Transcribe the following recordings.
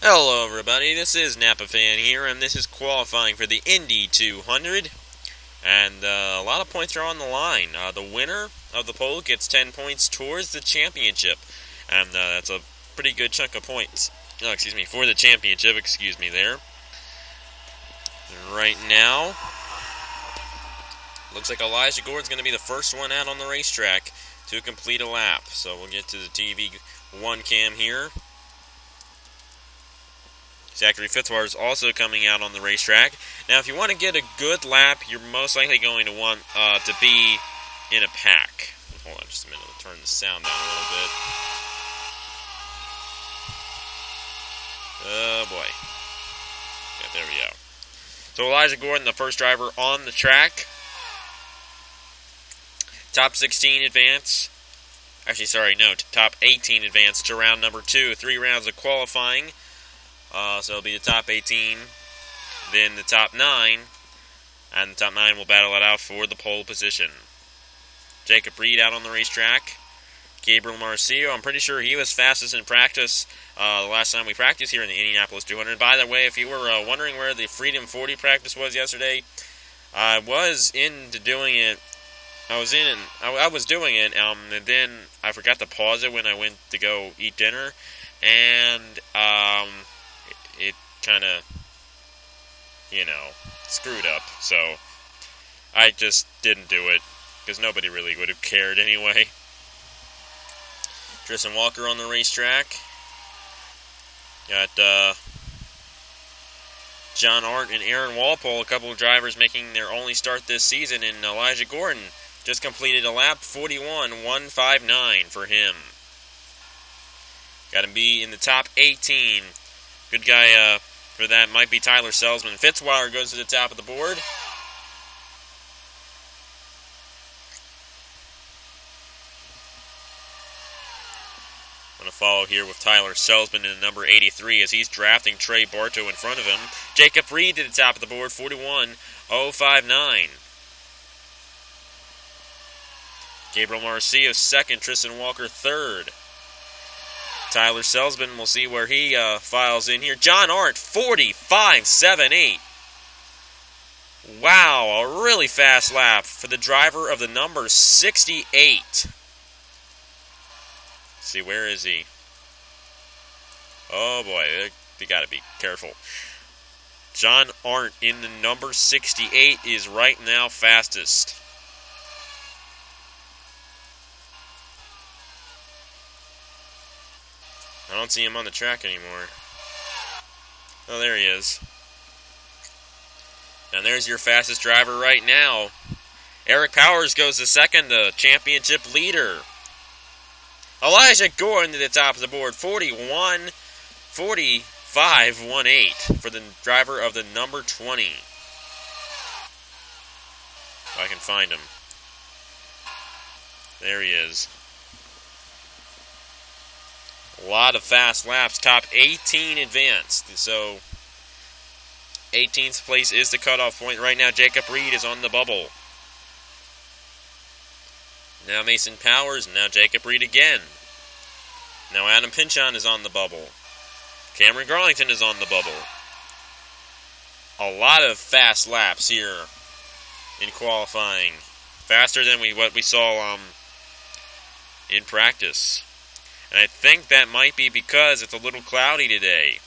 Hello everybody, this is Napa Fan here, and this is qualifying for the Indy 200, and a lot of points are on the line. The winner of the poll gets 10 points towards the championship, and that's a pretty good chunk of points, for the championship, there. And right now, looks like Elijah Gordon's going to be the first one out on the racetrack to complete a lap, so we'll get to the TV 1 cam here. Zachary Fitzwater is also coming out on the racetrack. Now, if you want to get a good lap, you're most likely going to want to be in a pack. Hold on just a minute. I'll turn the sound down a little bit. Oh, boy. Yeah, there we go. So, Elijah Gordon, the first driver on the track. Top 16 advance. Top 18 advance to round number 2. 3 rounds of qualifying. So it'll be the top 18, then the top 9, and the top 9 will battle it out for the pole position. Jacob Reed out on the racetrack. Gabriel Marcio, I'm pretty sure he was fastest in practice the last time we practiced here in the Indianapolis 200. By the way, if you were wondering where the Freedom 40 practice was yesterday, I was doing it, and then I forgot to pause it when I went to go eat dinner, and it kind of, screwed up. So I just didn't do it because nobody really would have cared anyway. Tristan Walker on the racetrack. Got John Arndt and Aaron Walpole, a couple of drivers making their only start this season, and Elijah Gordon just completed a lap 41.159 for him. Got to be in the top 18. Good guy for that might be Tyler Selzman. Fitzwater goes to the top of the board. I'm going to follow here with Tyler Selzman in number 83 as he's drafting Trey Bartow in front of him. Jacob Reed to the top of the board, 41.059. Gabriel Marcio second, Tristan Walker third. Tyler Selzman, we'll see where he files in here. John Arndt, 45.78. Wow, a really fast lap for the driver of the number 68. Let's see, where is he? Oh boy, they got to be careful. John Arndt in the number 68 is right now fastest. I don't see him on the track anymore. Oh, there he is. And there's your fastest driver right now. Eric Powers goes to second, the championship leader. Elijah Gordon to the top of the board, 45.18 for the driver of the number 20. If I can find him. There he is. A lot of fast laps. Top 18 advanced. So 18th place is the cutoff point. Right now, Jacob Reed is on the bubble. Now Mason Powers, and now Jacob Reed again. Now Adam Pinchon is on the bubble. Cameron Garlington is on the bubble. A lot of fast laps here in qualifying. Faster than what we saw in practice. And I think that might be because it's a little cloudy today.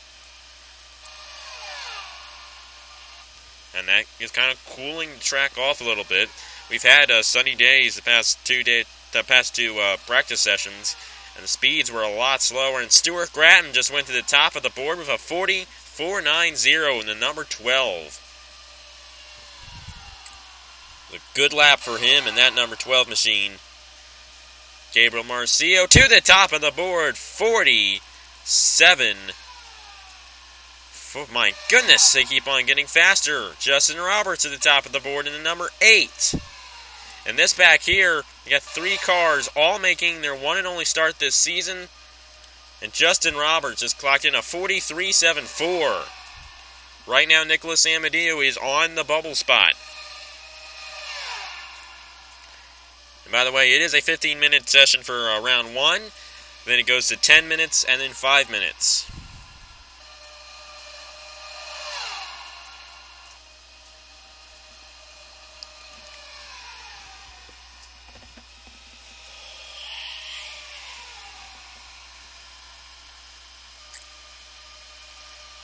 And that is kind of cooling the track off a little bit. We've had sunny days the past two practice sessions, and the speeds were a lot slower. And Stuart Gratton just went to the top of the board with a 44.90 in the number 12. A good lap for him in that number 12 machine. Gabriel Marcio to the top of the board, 47. Oh my goodness, they keep on getting faster. Justin Roberts at the top of the board in the number 8. And this back here, we got 3 cars all making their one and only start this season. And Justin Roberts just clocked in a 43.74. Right now, Nicholas Amadeo is on the bubble spot. And by the way, it is a 15-minute session for round 1. Then it goes to 10 minutes and then 5 minutes.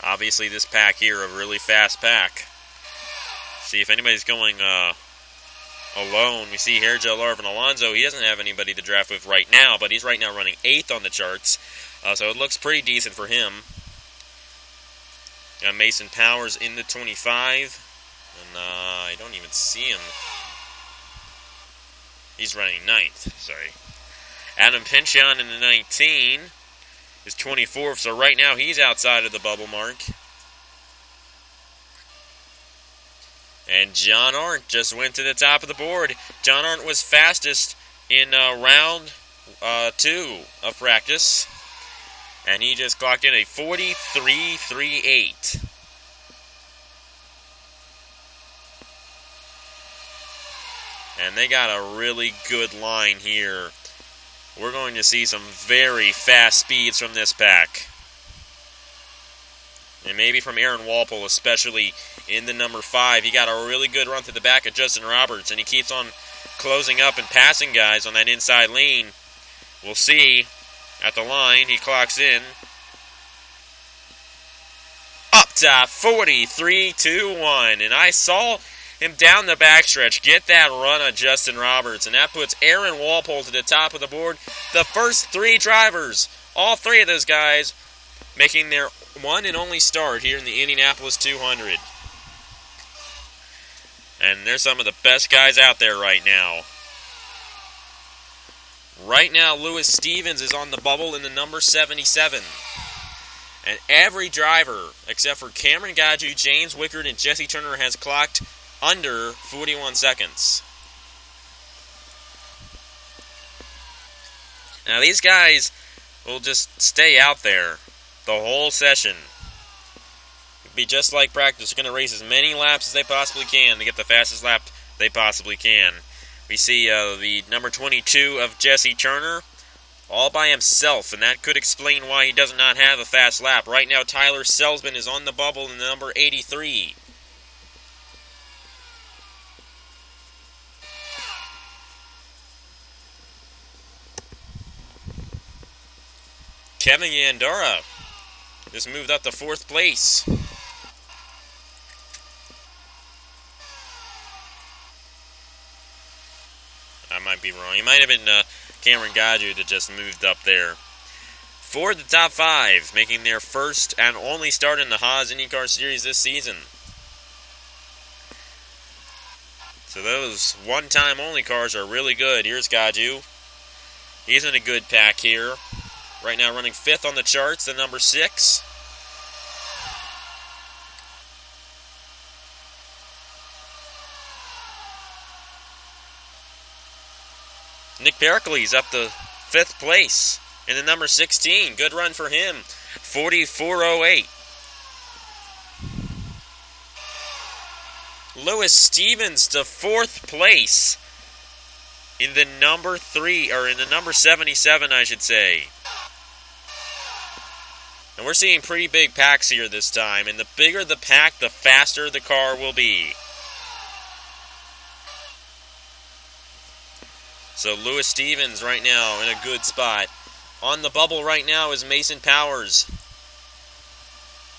Obviously, this pack here, a really fast pack. See if anybody's going alone. We see here Joe Larvin Alonso. He doesn't have anybody to draft with right now, but he's right now running 8th on the charts. So it looks pretty decent for him. Got Mason Powers in the 25. And I don't even see him. He's running 9th. Sorry. Adam Pinchon in the 19 is 24th. So right now he's outside of the bubble mark. And John Arndt just went to the top of the board. John Arndt was fastest in round 2 of practice. And he just clocked in a 43.38. And they got a really good line here. We're going to see some very fast speeds from this pack. And maybe from Aaron Walpole, especially in the number 5. He got a really good run to the back of Justin Roberts, and he keeps on closing up and passing guys on that inside lane. We'll see at the line. He clocks in. Up top, 43.21. And I saw him down the backstretch get that run on Justin Roberts, and that puts Aaron Walpole to the top of the board. The first 3 drivers, all 3 of those guys, making their one and only start here in the Indianapolis 200. And they're some of the best guys out there right now. Right now, Lewis Stevens is on the bubble in the number 77. And every driver, except for Cameron Gadju, James Wickard, and Jesse Turner, has clocked under 41 seconds. Now these guys will just stay out there the whole session. It'll be just like practice. They're going to race as many laps as they possibly can to get the fastest lap they possibly can. We see the number 22 of Jesse Turner all by himself, and that could explain why he does not have a fast lap. Right now, Tyler Selzman is on the bubble in the number 83. Kevin Yandura just moved up to 4th place. I might be wrong. He might have been Cameron Gadju that just moved up there. 4 of the top 5, making their first and only start in the Haas IndyCar Series this season. So those one-time only cars are really good. Here's Gadju. He's in a good pack here. Right now running 5th on the charts, the number 6. Nick Pericles up to 5th place in the number 16. Good run for him. 44.08. Lewis Stevens to 4th place in the number 3, or in the number 77, I should say. And we're seeing pretty big packs here this time, and the bigger the pack, the faster the car will be. So Lewis Stevens right now in a good spot. On the bubble right now is Mason Powers.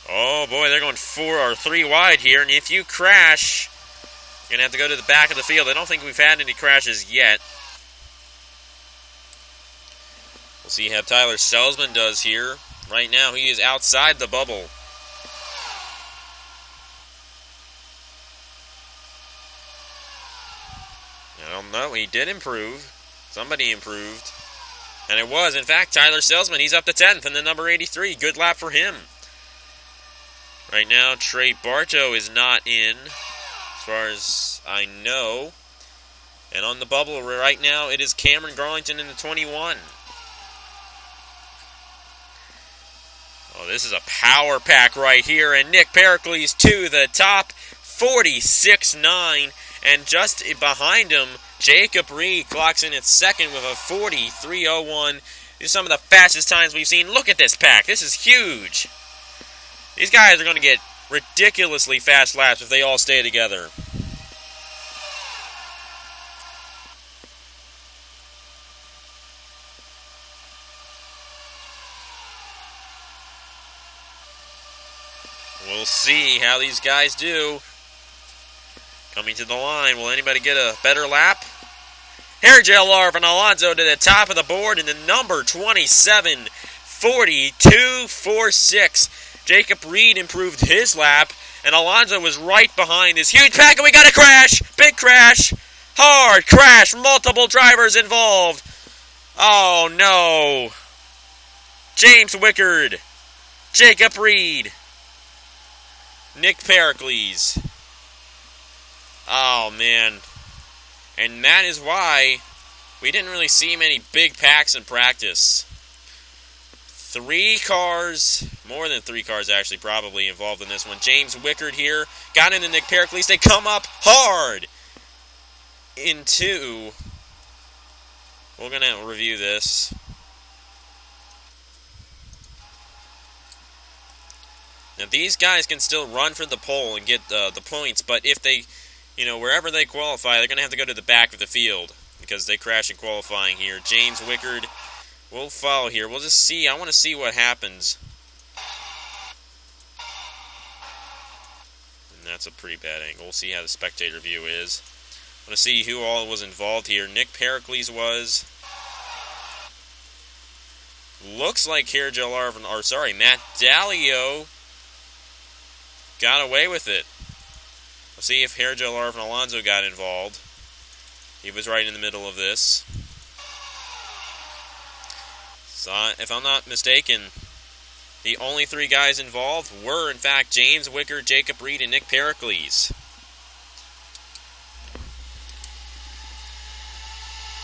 Oh boy, they're going 4 or 3 wide here, and if you crash, you're going to have to go to the back of the field. I don't think we've had any crashes yet. We'll see how Tyler Selzman does here. Right now, he is outside the bubble. I don't know. He did improve. Somebody improved. And it was, in fact, Tyler Selzman. He's up to 10th in the number 83. Good lap for him. Right now, Trey Bartow is not in, as far as I know. And on the bubble right now, it is Cameron Garlington in the 21. Oh, this is a power pack right here, and Nick Pericles to the top, 46.9, and just behind him, Jacob Reed clocks in at 2nd with a 43.01. These are some of the fastest times we've seen. Look at this pack. This is huge. These guys are going to get ridiculously fast laps if they all stay together. We'll see how these guys do. Coming to the line, will anybody get a better lap? Hergelar and Alonso to the top of the board in the number 27, 42.46. Jacob Reed improved his lap, and Alonso was right behind this huge pack, and we got a crash! Big crash! Hard crash! Multiple drivers involved! Oh no! James Wickard, Jacob Reed, Nick Pericles. Oh man. And that is why we didn't really see many big packs in practice. 3 cars, more than 3 cars actually probably involved in this one. James Wickard here, got into Nick Pericles. They come up hard into, we're going to review this. Now these guys can still run for the pole and get the points, but if they, wherever they qualify, they're going to have to go to the back of the field because they crash in qualifying here. James Wickard will follow here. We'll just see. I want to see what happens. And that's a pretty bad angle. We'll see how the spectator view is. I want to see who all was involved here. Nick Pericles was. Looks like Matt Dalio got away with it. We'll see if Hergelar and Alonso got involved. He was right in the middle of this. So, if I'm not mistaken, the only 3 guys involved were, in fact, James Wickard, Jacob Reed, and Nick Pericles.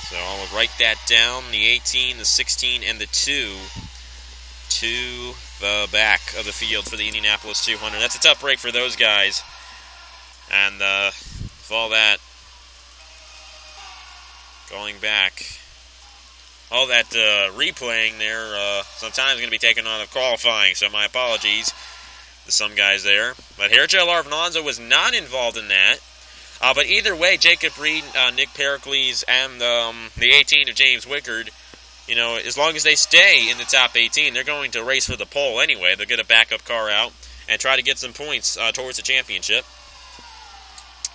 So I will write that down, the 18, the 16, and the 2 to the back of the field for the Indianapolis 200. That's a tough break for those guys. And with all that, going back, all that replaying there sometimes going to be taken on of qualifying, so my apologies to some guys there. But Hergelar Alonso was not involved in that. But either way, Jacob Reed, Nick Pericles, and the 18 of James Wickard, as long as they stay in the top 18, they're going to race for the pole anyway. They'll get a backup car out and try to get some points towards the championship.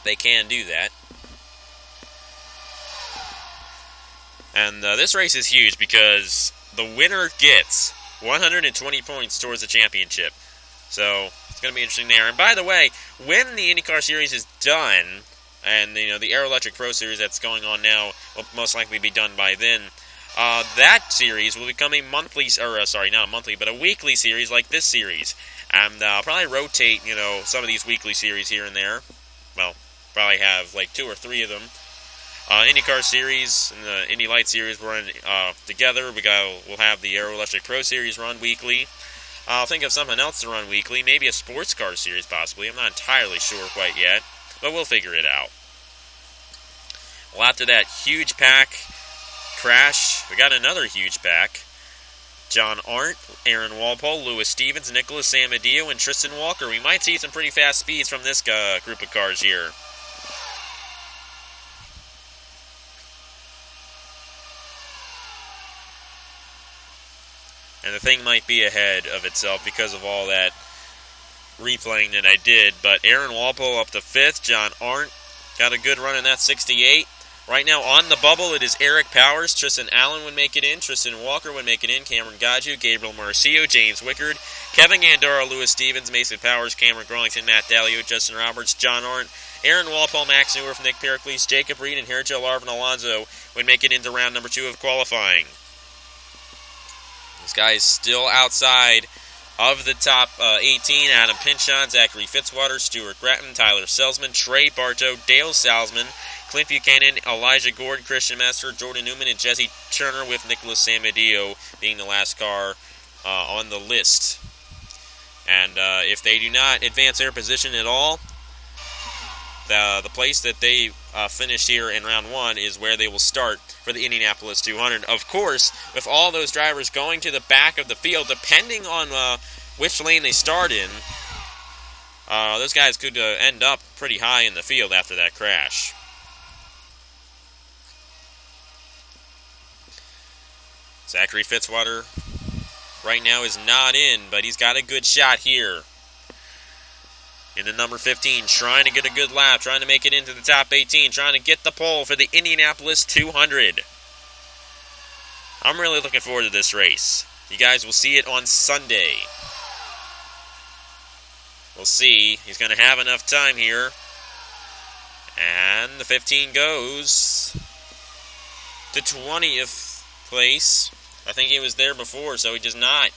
They can do that. And this race is huge because the winner gets 120 points towards the championship. So it's going to be interesting there. And by the way, when the IndyCar Series is done, and the Aero Electric Pro Series that's going on now will most likely be done by then, that series will become a monthly, not a monthly, but a weekly series like this series. And I'll probably rotate, some of these weekly series here and there. Well, probably have like 2 or 3 of them. IndyCar Series and the Indy Light Series will run together. We'll have the Aero Electric Pro Series run weekly. I'll think of something else to run weekly, maybe a sports car series possibly. I'm not entirely sure quite yet, but we'll figure it out. Well, after that huge pack crash, we got another huge pack. John Arndt, Aaron Walpole, Lewis Stevens, Nicholas Samadillo, and Tristan Walker. We might see some pretty fast speeds from this group of cars here. And the thing might be ahead of itself because of all that replaying that I did. But Aaron Walpole up to 5th. John Arndt got a good run in that 68. Right now on the bubble, it is Eric Powers. Tristan Allen would make it in. Tristan Walker would make it in. Cameron Gaju, Gabriel Marcio, James Wickard, Kevin Gandara, Lewis Stevens, Mason Powers, Cameron Gronington, Matt Dalio, Justin Roberts, John Arndt, Aaron Walpole, Max Newer from Nick Pericles, Jacob Reed, and Hergelar and Alonso would make it into round number 2 of qualifying. This guy is still outside of the top 18. Adam Pinchon, Zachary Fitzwater, Stuart Gratton, Tyler Selzman, Trey Bartow, Dale Salzman, Clint Buchanan, Elijah Gord, Christian Master, Jordan Newman, and Jesse Turner, with Nicholas Samadillo being the last car on the list. And if they do not advance their position at all, the place that they finished here in round 1 is where they will start for the Indianapolis 200. Of course, with all those drivers going to the back of the field, depending on which lane they start in, those guys could end up pretty high in the field after that crash. Zachary Fitzwater right now is not in, but he's got a good shot here. in the number 15, trying to get a good lap, trying to make it into the top 18, trying to get the pole for the Indianapolis 200. I'm really looking forward to this race. You guys will see it on Sunday. We'll see. He's going to have enough time here. And the 15 goes to 20th place. I think he was there before, so he does not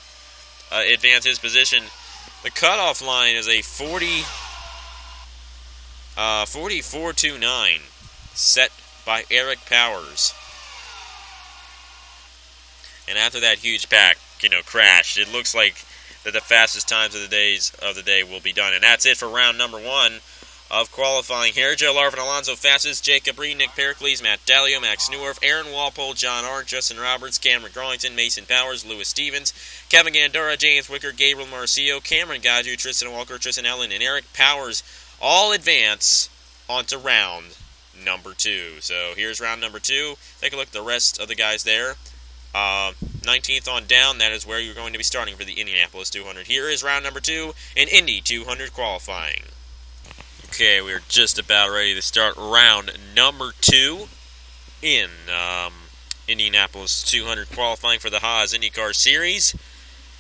advance his position. The cutoff line is a 44.29 set by Eric Powers. And after that huge pack, crashed, it looks like that the fastest times of the day will be done. And that's it for round number 1 of qualifying here. Joe Larvin, Alonso fastest, Jacob Reed, Nick Pericles, Matt Dallio, Max Newirth, Aaron Walpole, John Arndt, Justin Roberts, Cameron Garlington, Mason Powers, Lewis Stevens, Kevin Gandura, James Wicker, Gabriel Marcio, Cameron Gaju, Tristan Walker, Tristan Allen, and Eric Powers all advance onto round number 2. So here's round number 2. Take a look at the rest of the guys there. 19th on down, that is where you're going to be starting for the Indianapolis 200. Here is round number 2 in Indy 200 qualifying. Okay, we are just about ready to start round number 2 in Indianapolis 200 qualifying for the Haas IndyCar Series.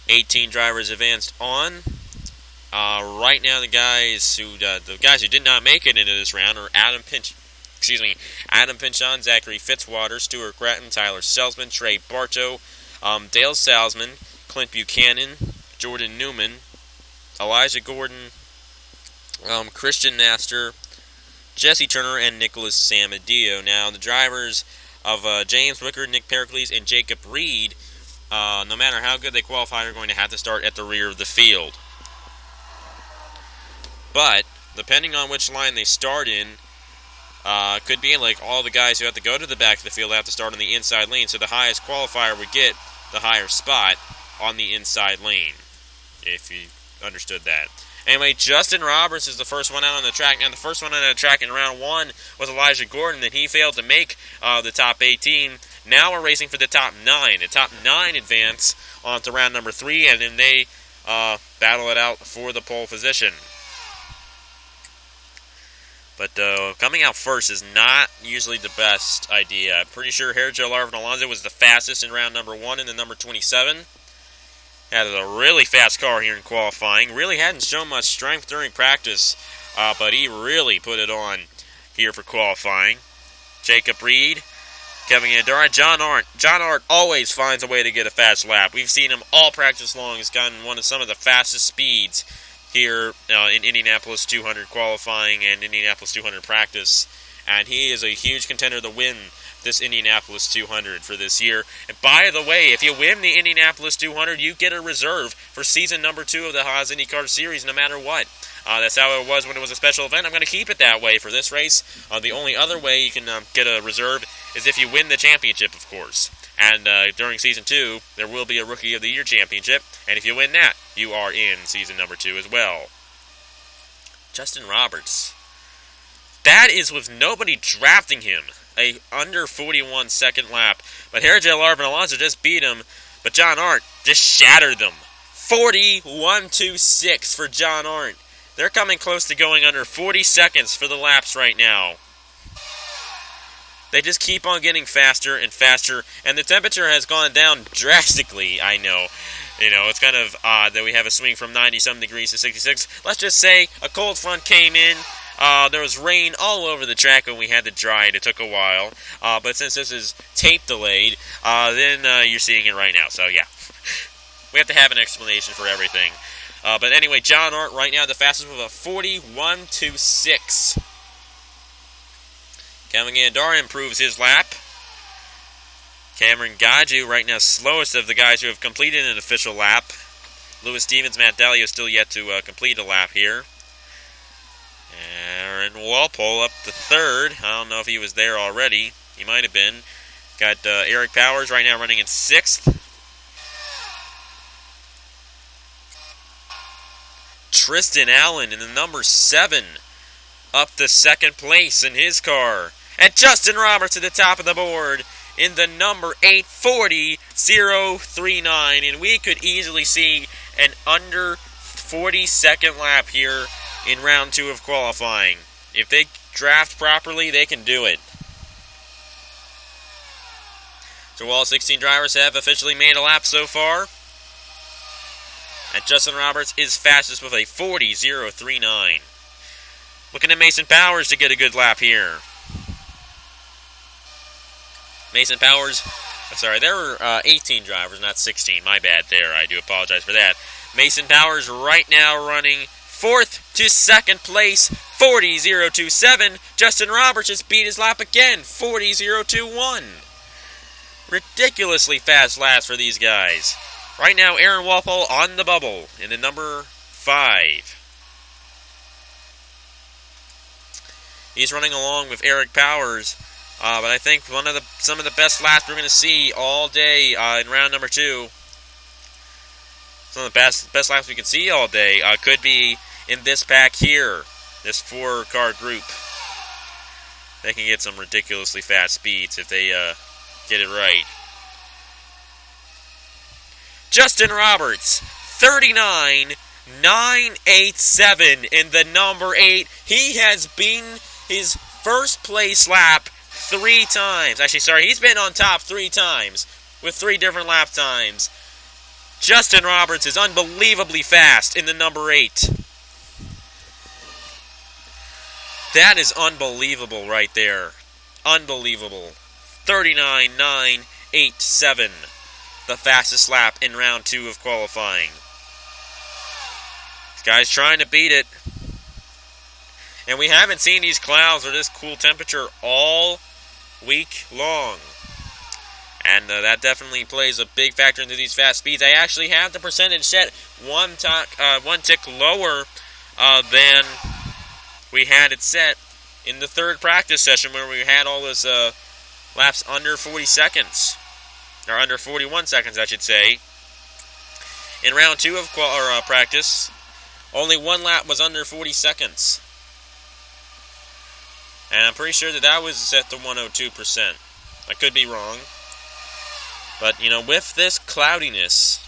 18 drivers advanced on. Right now, the guys who did not make it into this round are Adam Pinchon, Zachary Fitzwater, Stuart Gratton, Tyler Selzman, Trey Bartow, Dale Salzman, Clint Buchanan, Jordan Newman, Elijah Gordon, Christian Naster, Jesse Turner, and Nicholas Samadio. Now, the drivers of James Wicker, Nick Pericles, and Jacob Reed, no matter how good they qualify, are going to have to start at the rear of the field. But, depending on which line they start in, could be like all the guys who have to go to the back of the field have to start on the inside lane, so the highest qualifier would get the higher spot on the inside lane, if you understood that. Anyway, Justin Roberts is the first one out on the track. Now, the first one out on the track in round 1 was Elijah Gordon, and he failed to make the top 18. Now we're racing for the top 9. The top 9 advance on to round number 3, and then they battle it out for the pole position. But coming out first is not usually the best idea. I'm pretty sure Joe Larvin Alonso was the fastest in round number 1 in the number 27. Had a really fast car here in qualifying. Really hadn't shown much strength during practice, but he really put it on here for qualifying. Jacob Reed, Kevin Gandura, John Arndt. John Arndt always finds a way to get a fast lap. We've seen him all practice long. He's gotten some of the fastest speeds here in Indianapolis 200 qualifying and Indianapolis 200 practice. And he is a huge contender to win this Indianapolis 200 for this year. And by the way, if you win the Indianapolis 200, you get a reserve for season number 2 of the Haas IndyCar Series no matter what. That's how it was when it was a special event. I'm going to keep it that way for this race. The only other way you can get a reserve is if you win the championship, of course. And during season 2, there will be a Rookie of the Year championship. And if you win that, you are in season number 2 as well. Justin Roberts. That is with nobody drafting him. A under 41 second lap. But Joe Larvin Alonso just beat him. But John Arndt just shattered them. 41.26 for John Arndt. They're coming close to going under 40 seconds for the laps right now. They just keep on getting faster and faster. And the temperature has gone down drastically, I know. It's kind of odd that we have a swing from 90-some degrees to 66. Let's just say a cold front came in. There was rain all over the track when we had to dry it. It took a while. But since this is tape delayed, then you're seeing it right now. So, yeah. We have to have an explanation for everything. But anyway, John Arndt right now the fastest with a 41.26. Kevin Gandura improves his lap. Cameron Gaju right now slowest of the guys who have completed an official lap. Lewis Stevens, Matt Dallio still yet to complete a lap here. Aaron Walpole up to third. I don't know if he was there already. He might have been. Got Eric Powers right now running in 6th. Tristan Allen in the number 7 up to 2nd place in his car. And Justin Roberts at the top of the board in the number 840.039. And we could easily see an under 40-second lap here in round 2 of qualifying. If they draft properly, they can do it. So all 16 drivers have officially made a lap so far. And Justin Roberts is fastest with a 40.039. Looking at Mason Powers to get a good lap here. Mason Powers, sorry, there were 18 drivers, not 16. My bad there. I do apologize for that. Mason Powers right now running 4th to 2nd place, 40.027. Justin Roberts just beat his lap again, 40.021. Ridiculously fast laps for these guys. Right now, Aaron Walpole on the bubble in the number 5. He's running along with Eric Powers, but I think some of the best laps we're going to see all day in round number 2. Some of the best laps we can see all day could be in this pack here, this 4-car group. They can get some ridiculously fast speeds if they get it right. Justin Roberts, 39.987 in the number 8. He has beaten his first place lap 3 times. Actually, sorry, he's been on top 3 times with 3 different lap times. Justin Roberts is unbelievably fast in the number 8. That is unbelievable right there. Unbelievable. 39.987. The fastest lap in round 2 of qualifying. This guy's trying to beat it. And we haven't seen these clouds or this cool temperature all week long. And that definitely plays a big factor into these fast speeds. I actually have the percentage set one tick lower than we had it set in the 3rd practice session where we had all those laps under 40 seconds. Or under 41 seconds, I should say. In round 2 of practice, only 1 lap was under 40 seconds. And I'm pretty sure that was set to 102%. I could be wrong. But, you know, with this cloudiness,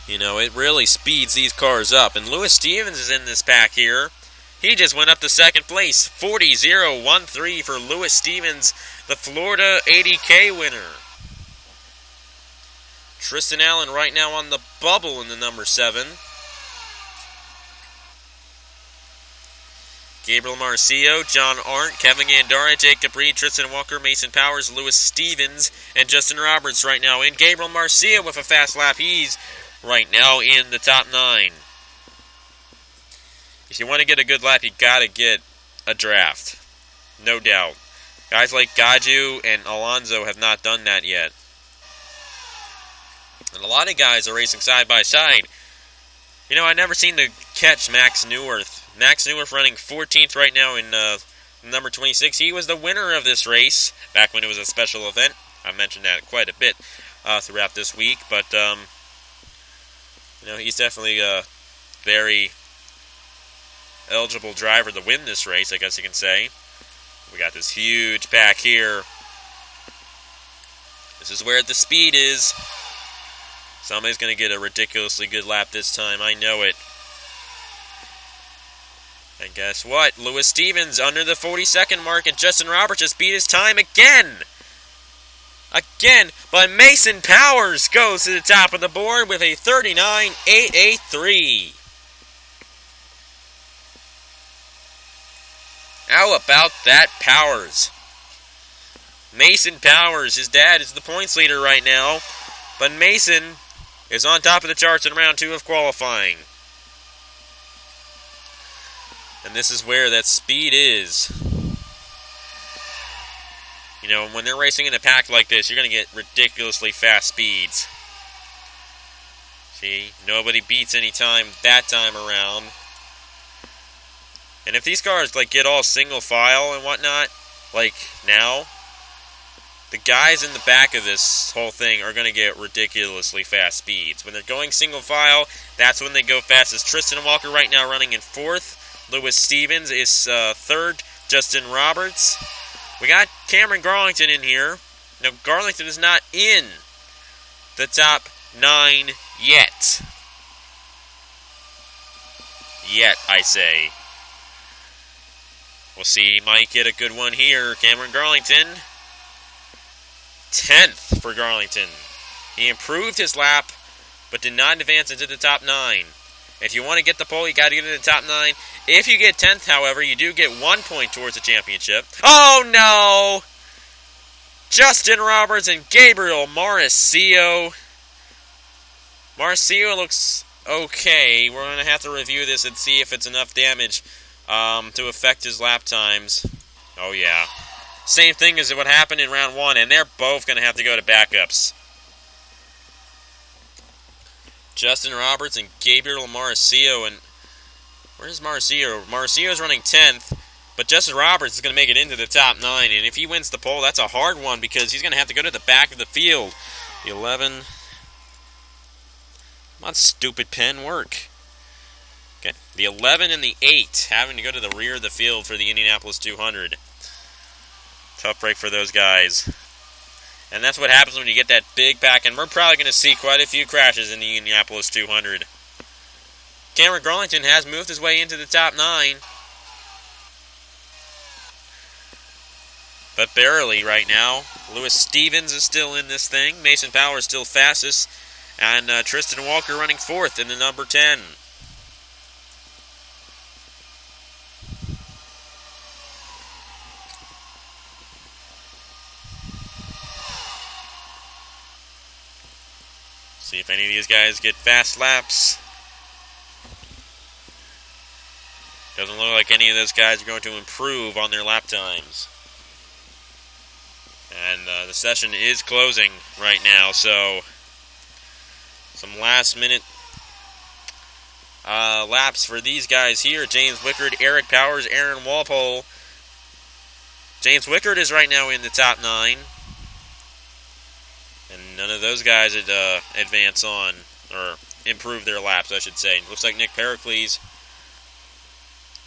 you know, it really speeds these cars up. And Lewis Stevens is in this pack here. He just went up to 2nd place, 40.013 for Lewis Stevens, the Florida 80K winner. Tristan Allen right now on the bubble in the number 7. Gabriel Marcio, John Arndt, Kevin Gandara, Jake Capri, Tristan Walker, Mason Powers, Lewis Stevens, and Justin Roberts right now in. Gabriel Marcio with a fast lap. He's right now in the top 9. If you want to get a good lap, you got to get a draft. No doubt. Guys like Gaju and Alonso have not done that yet. And a lot of guys are racing side by side. You know, I never seem to catch Max Neuwirth. Max Neuwirth running 14th right now in number 26. He was the winner of this race back when it was a special event. I mentioned that quite a bit throughout this week. But, you know, he's definitely a very eligible driver to win this race, I guess you can say. We got this huge pack here. This is where the speed is. Somebody's going to get a ridiculously good lap this time. I know it. And guess what? Lewis Stevens under the 40-second mark, and Justin Roberts just beat his time again. But Mason Powers goes to the top of the board with a 39.883. How about that, Powers? Mason Powers, his dad is the points leader right now, but Mason is on top of the charts in round 2 of qualifying. And this is where that speed is. You know, when they're racing in a pack like this, you're going to get ridiculously fast speeds. See, nobody beats any time that time around. And if these cars like get all single file and whatnot, like now, the guys in the back of this whole thing are going to get ridiculously fast speeds. When they're going single file, that's when they go fastest. Tristan Walker right now running in 4th. Lewis Stevens is 3rd. Justin Roberts. We got Cameron Garlington in here. Now, Garlington is not in the top 9 Yet. Yet, I say. We'll see. He might get a good one here. Cameron Garlington. 10th for Garlington. He improved his lap, but did not advance into the top 9. If you want to get the pole, you got to get into the top 9. If you get 10th, however, you do get 1 point towards the championship. Oh, no! Justin Roberts and Gabriel Mauricio. Mauricio looks okay. We're going to have to review this and see if it's enough damage to affect his lap times. Oh, yeah. Same thing as what happened in round 1, and they're both going to have to go to backups. Justin Roberts and Gabriel Mauricio. And where's Mauricio? Mauricio's running 10th, but Justin Roberts is going to make it into the top 9. And if he wins the pole, that's a hard one because he's going to have to go to the back of the field. The 11. Come on, stupid pen, work. Okay, the 11 and the 8 having to go to the rear of the field for the Indianapolis 200. Tough break for those guys. And that's what happens when you get that big pack, and we're probably going to see quite a few crashes in the Indianapolis 200. Cameron Garlington has moved his way into the top 9. But barely right now. Lewis Stevens is still in this thing. Mason Power is still fastest. And Tristan Walker running 4th in the number 10. See if any of these guys get fast laps. Doesn't look like any of those guys are going to improve on their lap times. And the session is closing right now, so some last minute laps for these guys here. James Wickard, Eric Powers, Aaron Walpole. James Wickard is right now in the top 9. And none of those guys advance on, or improve their laps, I should say. Looks like Nick Pericles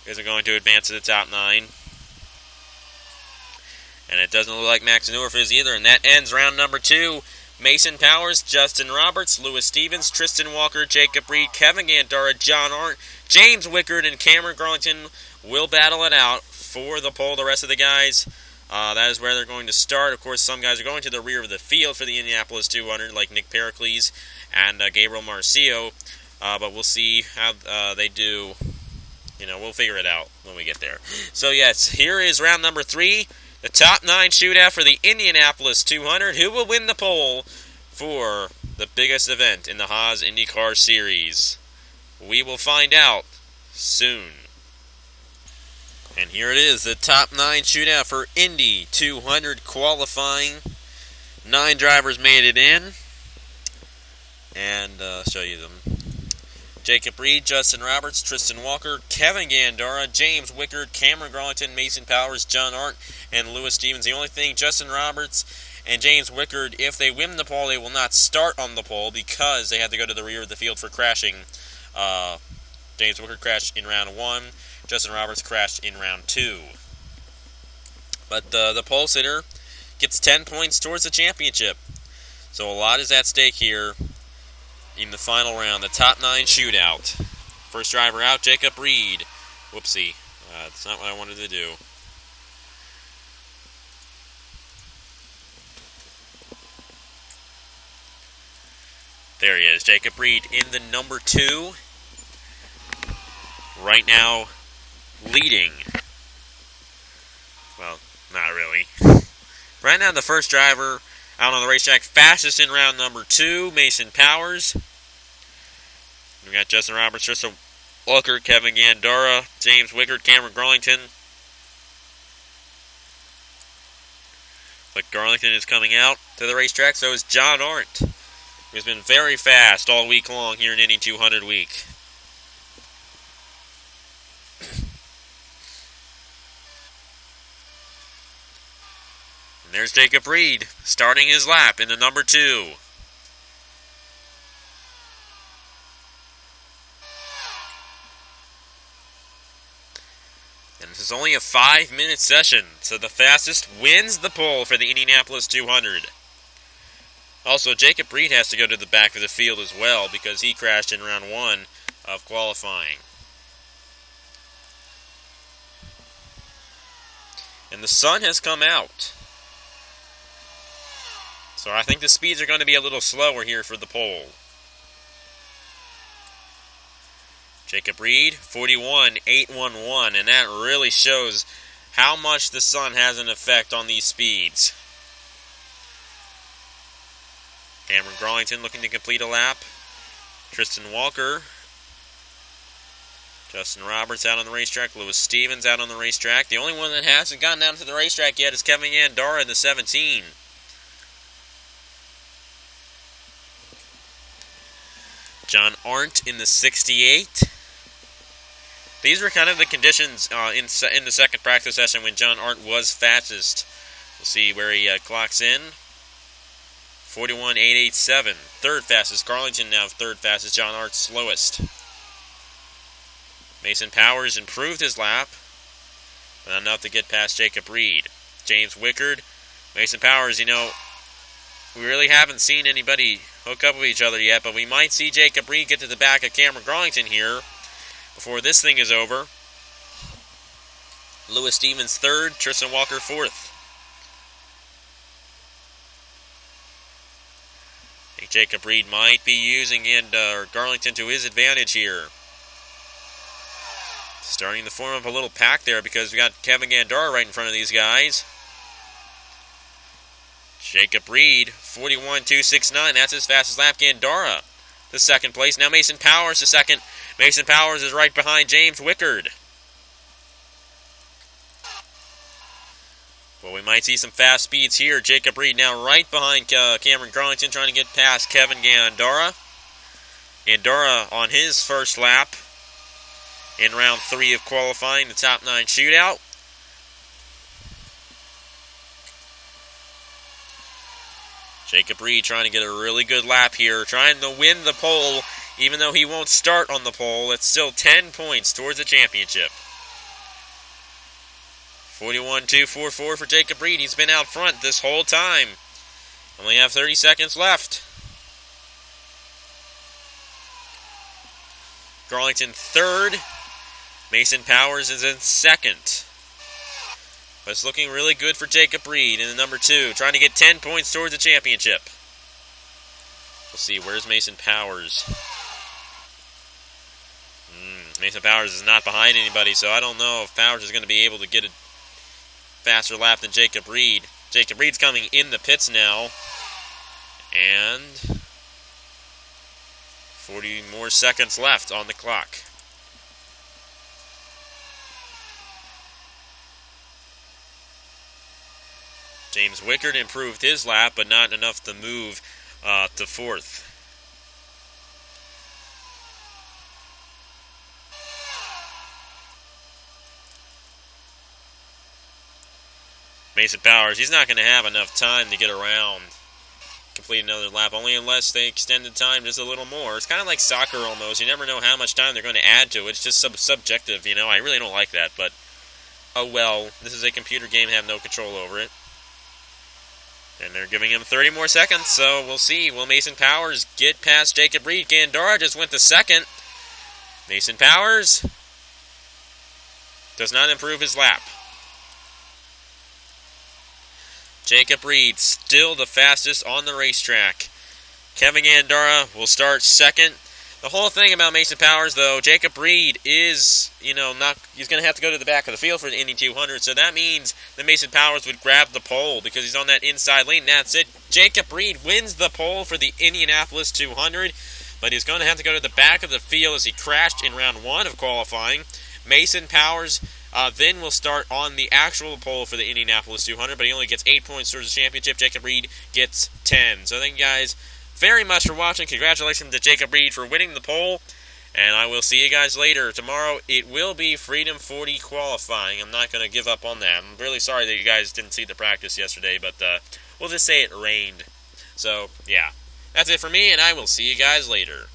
isn't going to advance to the top 9. And it doesn't look like Max Newerf is either. And that ends round number 2. Mason Powers, Justin Roberts, Lewis Stevens, Tristan Walker, Jacob Reed, Kevin Gandara, John Arndt, James Wickard, and Cameron Garlington will battle it out for the pole. The rest of the guys, that is where they're going to start. Of course, some guys are going to the rear of the field for the Indianapolis 200, like Nick Pericles and Gabriel Mauricio. But we'll see how they do. You know, we'll figure it out when we get there. So, yes, here is round number 3. The top 9 shootout for the Indianapolis 200. Who will win the pole for the biggest event in the Haas IndyCar Series? We will find out soon. And here it is, the top 9 shootout for Indy 200 qualifying. 9 drivers made it in. And I'll show you them. Jacob Reed, Justin Roberts, Tristan Walker, Kevin Gandara, James Wickard, Cameron Garlington, Mason Powers, John Arndt, and Lewis Stevens. The only thing, Justin Roberts and James Wickard, if they win the pole, they will not start on the pole because they had to go to the rear of the field for crashing. James Wickard crashed in round 1. Justin Roberts crashed in round 2. But the pole sitter gets 10 points towards the championship. So a lot is at stake here in the final round, the top 9 shootout. First driver out, Jacob Reed. Whoopsie. That's not what I wanted to do. There he is, Jacob Reed in the number 2. Right now, leading. Well, not really. Right now, the first driver out on the racetrack, fastest in round number 2, Mason Powers. We got Justin Roberts, Tristan Walker, Kevin Gandara, James Wickard, Cameron Garlington. But Garlington is coming out to the racetrack, so is John Arndt, who's been very fast all week long here in Indy 200 week. And there's Jacob Reed starting his lap in the number 2. And this is only a 5-minute session, so the fastest wins the pole for the Indianapolis 200. Also, Jacob Reed has to go to the back of the field as well because he crashed in round 1 of qualifying. And the sun has come out. So I think the speeds are going to be a little slower here for the pole. Jacob Reed, 41.811, and that really shows how much the sun has an effect on these speeds. Cameron Garlington looking to complete a lap. Tristan Walker. Justin Roberts out on the racetrack. Lewis Stevens out on the racetrack. The only one that hasn't gotten down to the racetrack yet is Kevin Gandara in the 17. John Arndt in the 68. These were kind of the conditions in the second practice session when John Arndt was fastest. We'll see where he clocks in. 41.887. Third fastest. Garlington now third fastest. John Arndt slowest. Mason Powers improved his lap, but not enough to get past Jacob Reed. James Wickard. Mason Powers, we really haven't seen anybody hook up with each other yet, but we might see Jacob Reed get to the back of Cameron Garlington here before this thing is over. Lewis Stevens third, Tristan Walker fourth. I think Jacob Reed might be using Garlington to his advantage here. Starting to form up a little pack there because we got Kevin Gandara right in front of these guys. Jacob Reed, 41.269. That's his fastest lap. Gandara, the second place. Now Mason Powers, the second. Mason Powers is right behind James Wickard. Well, we might see some fast speeds here. Jacob Reed now right behind Cameron Garlington, trying to get past Kevin Gandara. Gandara on his first lap in round 3 of qualifying, the top 9 shootout. Jacob Reed trying to get a really good lap here, trying to win the pole, even though he won't start on the pole. It's still 10 points towards the championship. 41.244 for Jacob Reed. He's been out front this whole time. Only have 30 seconds left. Garlington third. Mason Powers is in second. But it's looking really good for Jacob Reed in the number 2, trying to get 10 points towards the championship. We'll see, where's Mason Powers? Mason Powers is not behind anybody, so I don't know if Powers is going to be able to get a faster lap than Jacob Reed. Jacob Reed's coming in the pits now. And 40 more seconds left on the clock. James Wickard improved his lap, but not enough to move to fourth. Mason Powers, he's not going to have enough time to get around, complete another lap, only unless they extend the time just a little more. It's kind of like soccer almost. You never know how much time they're going to add to it. It's just subjective, I really don't like that, but oh well. This is a computer game, have no control over it. And they're giving him 30 more seconds, so we'll see. Will Mason Powers get past Jacob Reed? Gandara just went to second. Mason Powers does not improve his lap. Jacob Reed still the fastest on the racetrack. Kevin Gandara will start second. The whole thing about Mason Powers, though, Jacob Reed is, he's going to have to go to the back of the field for the Indy 200, so that means that Mason Powers would grab the pole because he's on that inside lane. That's it. Jacob Reed wins the pole for the Indianapolis 200, but he's going to have to go to the back of the field as he crashed in round 1 of qualifying. Mason Powers then will start on the actual pole for the Indianapolis 200, but he only gets 8 points towards the championship. Jacob Reed gets 10. So thank you guys very much for watching. Congratulations to Jacob Reed for winning the pole, and I will see you guys later. Tomorrow it will be Freedom 40 qualifying. I'm not going to give up on that. I'm really sorry that you guys didn't see the practice yesterday, but we'll just say it rained. So, yeah. That's it for me, and I will see you guys later.